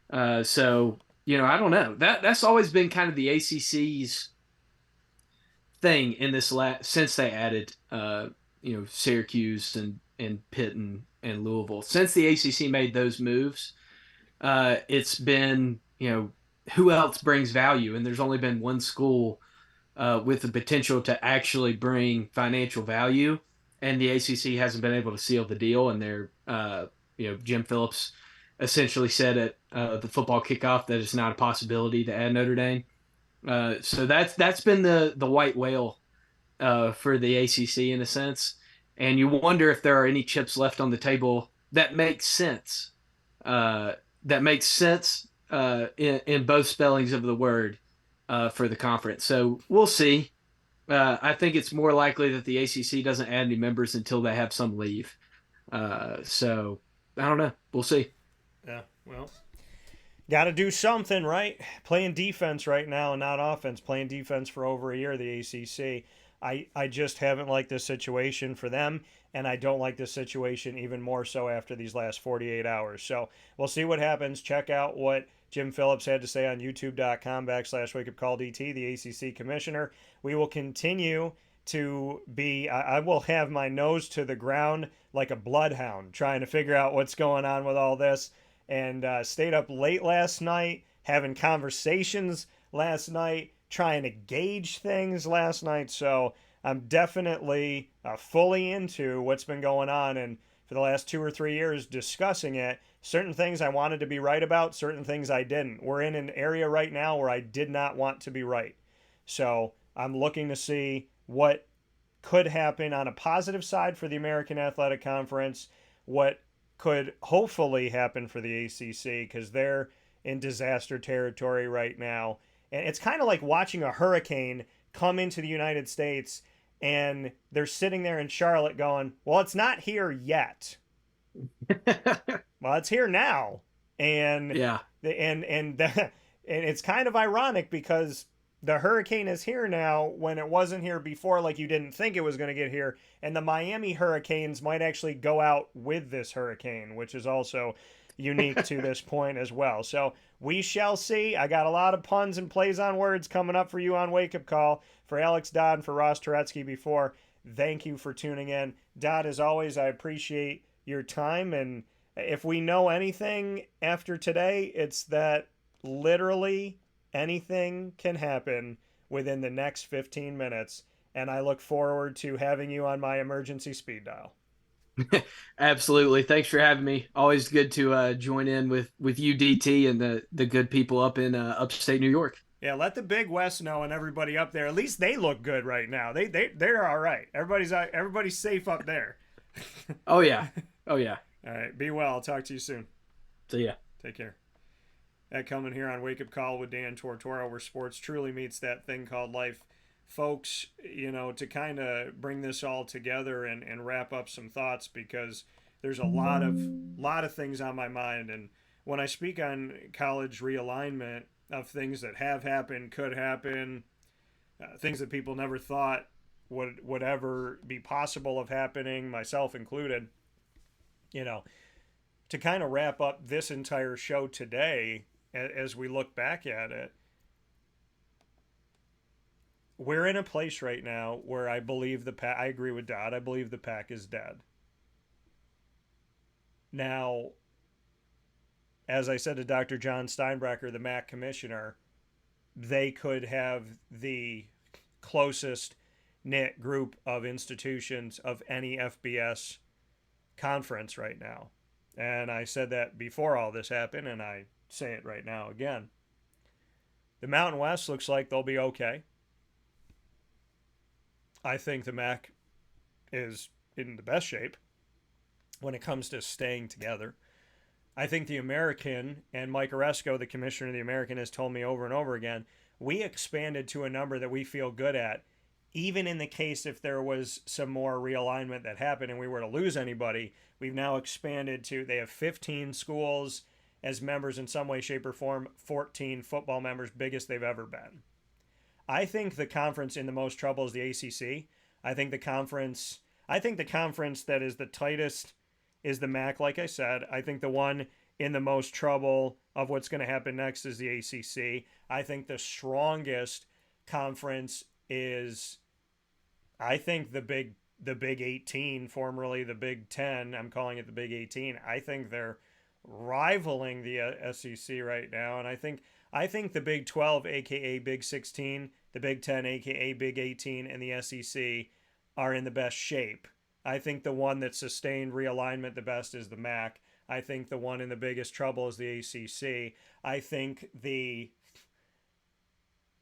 [SPEAKER 2] So I don't know. That's always been kind of the ACC's thing in this since they added Syracuse and Pitt and Louisville. Since the ACC made those moves, it's been who else brings value, and there's only been one school with the potential to actually bring financial value, and the ACC hasn't been able to seal the deal. And they're Jim Phillips essentially said at the football kickoff that it's not a possibility to add Notre Dame. So that's been the white whale for the ACC in a sense, and you wonder if there are any chips left on the table that make sense. In both spellings of the word for the conference. So we'll see. I think it's more likely that the ACC doesn't add any members until they have some leave. So I don't know. We'll see.
[SPEAKER 1] Yeah, well, got to do something, right? Playing defense right now and not offense. Playing defense for over a year, the ACC. I just haven't liked this situation for them, and I don't like this situation even more so after these last 48 hours. So we'll see what happens. Check out what Jim Phillips had to say on youtube.com/WakeUpCallDT, the ACC commissioner. We will continue to be, I will have my nose to the ground like a bloodhound trying to figure out what's going on with all this. And stayed up late last night, having conversations last night, trying to gauge things last night. So I'm definitely fully into what's been going on. And for the last 2 or 3 years discussing it, certain things I wanted to be right about, certain things I didn't. We're in an area right now where I did not want to be right. So I'm looking to see what could happen on a positive side for the American Athletic Conference, what could hopefully happen for the ACC, because they're in disaster territory right now. And it's kind of like watching a hurricane come into the United States, and they're sitting there in Charlotte going, well, it's not here yet. Well, it's here now. And
[SPEAKER 2] Yeah.
[SPEAKER 1] and it's kind of ironic because the hurricane is here now when it wasn't here before, like you didn't think it was going to get here. And the Miami Hurricanes might actually go out with this hurricane, which is also unique to this point as well. So we shall see. I got a lot of puns and plays on words coming up for you on Wake Up Call. For Alex Dodd and for Ross Turetsky before, thank you for tuning in. Dodd, as always, I appreciate your time. And if we know anything after today, it's that literally anything can happen within the next 15 minutes. And I look forward to having you on my emergency speed dial.
[SPEAKER 2] Absolutely. Thanks for having me. Always good to join in with you, DT, and the good people up in upstate New York.
[SPEAKER 1] Yeah, let the Big West know and everybody up there. At least they look good right now. They're all right. Everybody's safe up there.
[SPEAKER 2] Oh yeah. Oh yeah.
[SPEAKER 1] All right. Be well. I'll talk to you soon.
[SPEAKER 2] See ya.
[SPEAKER 1] Take care. That coming here on Wake Up Call with Dan Tortora, where sports truly meets that thing called life. Folks, to kind of bring this all together and wrap up some thoughts, because there's a lot of things on my mind. And when I speak on college realignment of things that have happened, could happen, things that people never thought would ever be possible of happening, myself included, to kind of wrap up this entire show today, as we look back at it, we're in a place right now where I believe I agree with Dodd. I believe the pack is dead. Now, as I said to Dr. John Steinbrecher, the MAC commissioner, they could have the closest knit group of institutions of any FBS conference right now. And I said that before all this happened, and I say it right now again. The Mountain West looks like they'll be okay. I think the MAC is in the best shape when it comes to staying together. I think the American, and Mike Oresco, the commissioner of the American, has told me over and over again, we expanded to a number that we feel good at, even in the case if there was some more realignment that happened and we were to lose anybody. We've now expanded to, they have 15 schools as members in some way, shape, or form, 14 football members, biggest they've ever been. I think the conference in the most trouble is the ACC. I think the conference that is the tightest is the MAC, like I said. I think the one in the most trouble of what's going to happen next is the ACC. I think the strongest conference is, I think the Big 18, formerly the Big 10. I'm calling it the Big 18. I think they're rivaling the SEC right now, and I think the Big 12, aka Big 16, the Big 10, aka Big 18, and the SEC are in the best shape. I think the one that sustained realignment the best is the MAC. I think the one in the biggest trouble is the ACC. I think the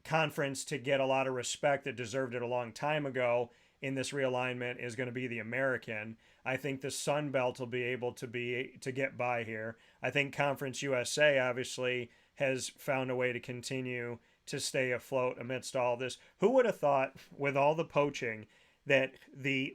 [SPEAKER 1] conference to get a lot of respect that deserved it a long time ago in this realignment is going to be the American. I think the Sun Belt will be able to get by here. I think Conference USA obviously has found a way to continue to stay afloat amidst all this. Who would have thought, with all the poaching, that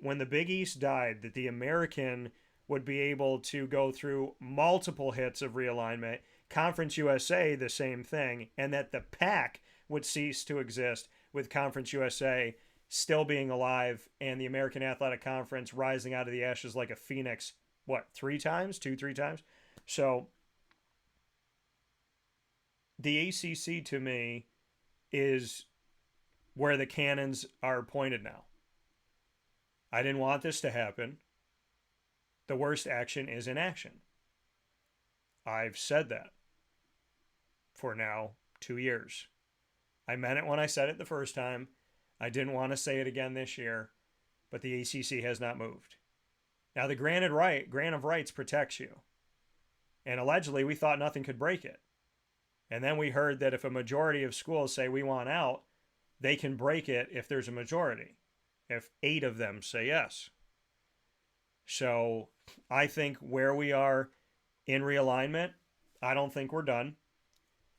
[SPEAKER 1] when the Big East died, that the American would be able to go through multiple hits of realignment, Conference USA the same thing, and that the pack would cease to exist with Conference USA still being alive and the American Athletic Conference rising out of the ashes like a phoenix, three times? So the ACC to me is where the cannons are pointed now. I didn't want this to happen. The worst action is inaction. I've said that for now 2 years. I meant it when I said it the first time. I didn't want to say it again this year, but the ACC has not moved. Now, the grant of rights protects you. And allegedly, we thought nothing could break it. And then we heard that if a majority of schools say we want out, they can break it if there's a majority, if 8 of them say yes. So I think where we are in realignment, I don't think we're done.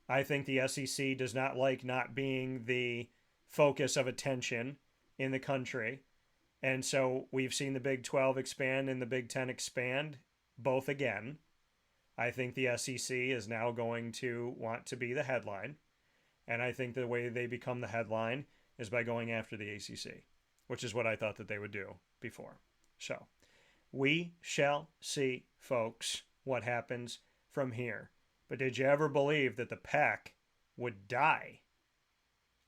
[SPEAKER 1] I think the SEC does not like not being the focus of attention in the country. And so we've seen the Big 12 expand and the Big 10 expand both again. I think the SEC is now going to want to be the headline. And I think the way they become the headline is by going after the ACC, which is what I thought that they would do before. So we shall see, folks, what happens from here. But did you ever believe that the Pac would die?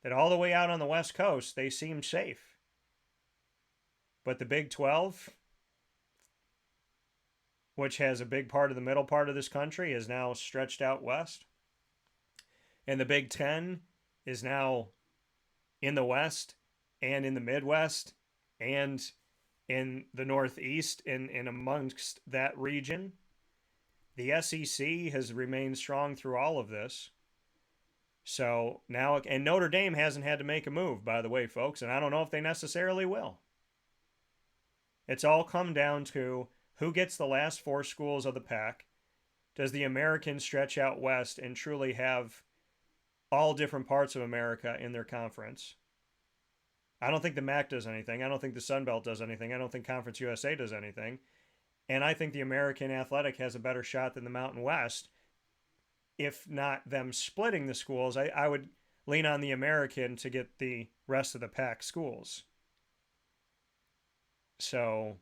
[SPEAKER 1] That all the way out on the West Coast, they seemed safe. But the Big 12, which has a big part of the middle part of this country, is now stretched out west. And the Big 10 is now in the West and in the Midwest and in the Northeast and amongst that region. The SEC has remained strong through all of this. So now, and Notre Dame hasn't had to make a move, by the way, folks, and I don't know if they necessarily will. It's all come down to who gets the last four schools of the Pac. Does the Americans stretch out west and truly have all different parts of America in their conference? I don't think the MAC does anything. I don't think the Sun Belt does anything. I don't think Conference USA does anything. And I think the American Athletic has a better shot than the Mountain West. If not them splitting the schools, I would lean on the American to get the rest of the Pac schools. So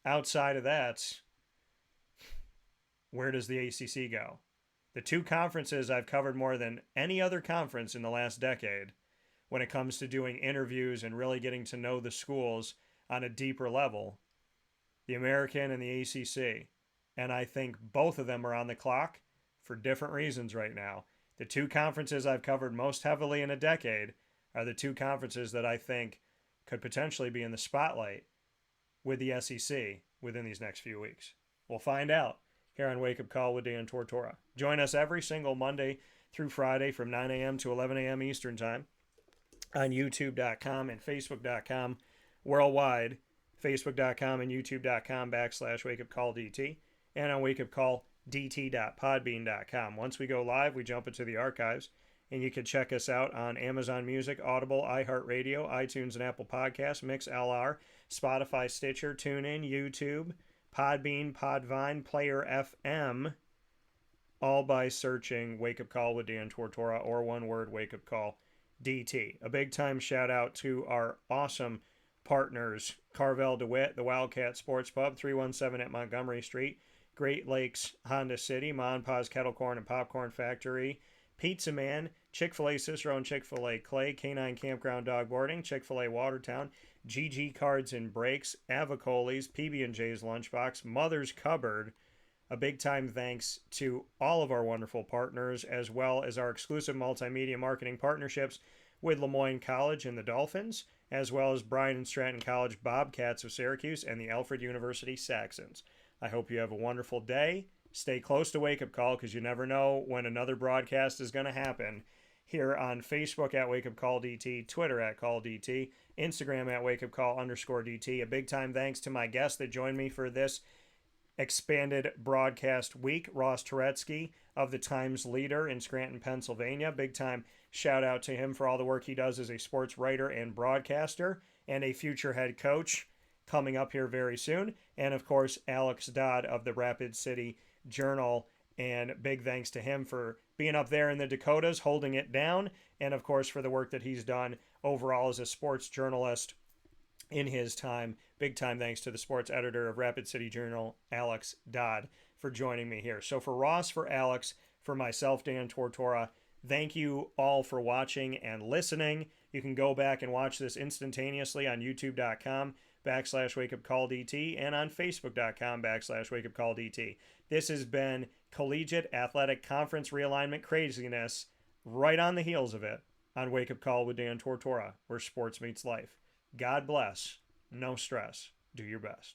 [SPEAKER 1] outside of that, where does the ACC go? The two conferences I've covered more than any other conference in the last decade when it comes to doing interviews and really getting to know the schools on a deeper level, the American and the ACC. And I think both of them are on the clock for different reasons right now. The two conferences I've covered most heavily in a decade are the two conferences that I think could potentially be in the spotlight with the SEC within these next few weeks. We'll find out here on Wake Up Call with Dan Tortora. Join us every single Monday through Friday from 9 a.m. to 11 a.m. Eastern Time on YouTube.com and Facebook.com worldwide, Facebook.com and YouTube.com/WakeUpCallDT, and on WakeUpCallDT.podbean.com. Once we go live, we jump into the archives, and you can check us out on Amazon Music, Audible, iHeartRadio, iTunes and Apple Podcasts, MixLR, Spotify, Stitcher, TuneIn, YouTube, Podbean, Podvine, Player FM, all by searching Wake Up Call with Dan Tortora, or one word, Wake Up Call DT. A big time shout out to our awesome partners, Carvel DeWitt, the Wildcat Sports Pub, 317 at Montgomery Street, Great Lakes Honda City, Mon-Pa's Kettle Corn and Popcorn Factory, Pizza Man, Chick-fil-A Cicero and Chick-fil-A Clay, Canine Campground Dog Boarding, Chick-fil-A Watertown, GG Cards and Breaks, Avicoli's, PB&J's Lunchbox, Mother's Cupboard. A big time thanks to all of our wonderful partners, as well as our exclusive multimedia marketing partnerships with Lemoyne College and the Dolphins, as well as Bryan and Stratton College Bobcats of Syracuse and the Alfred University Saxons. I hope you have a wonderful day. Stay close to Wake Up Call, because you never know when another broadcast is going to happen. Here on Facebook at Wake Up Call DT, Twitter at Call DT, Instagram at Wake Up Call _DT. A big time thanks to my guests that joined me for this expanded broadcast week, Ross Turetsky of the Times Leader in Scranton, Pennsylvania. Big time shout out to him for all the work he does as a sports writer and broadcaster, and a future head coach coming up here very soon. And of course, Alex Dodd of the Rapid City Journal, and big thanks to him for being up there in the Dakotas, holding it down, and of course for the work that he's done overall as a sports journalist in his time. Big time thanks to the sports editor of Rapid City Journal, Alex Dodd, for joining me here. So for Ross, for Alex, for myself, Dan Tortora, thank you all for watching and listening. You can go back and watch this instantaneously on youtube.com/WakeUpCallDT and on Facebook.com/WakeUpCallDT. This has been Collegiate Athletic Conference Realignment craziness, right on the heels of it, on Wake Up Call with Dan Tortora, where sports meets life. God bless. No stress. Do your best.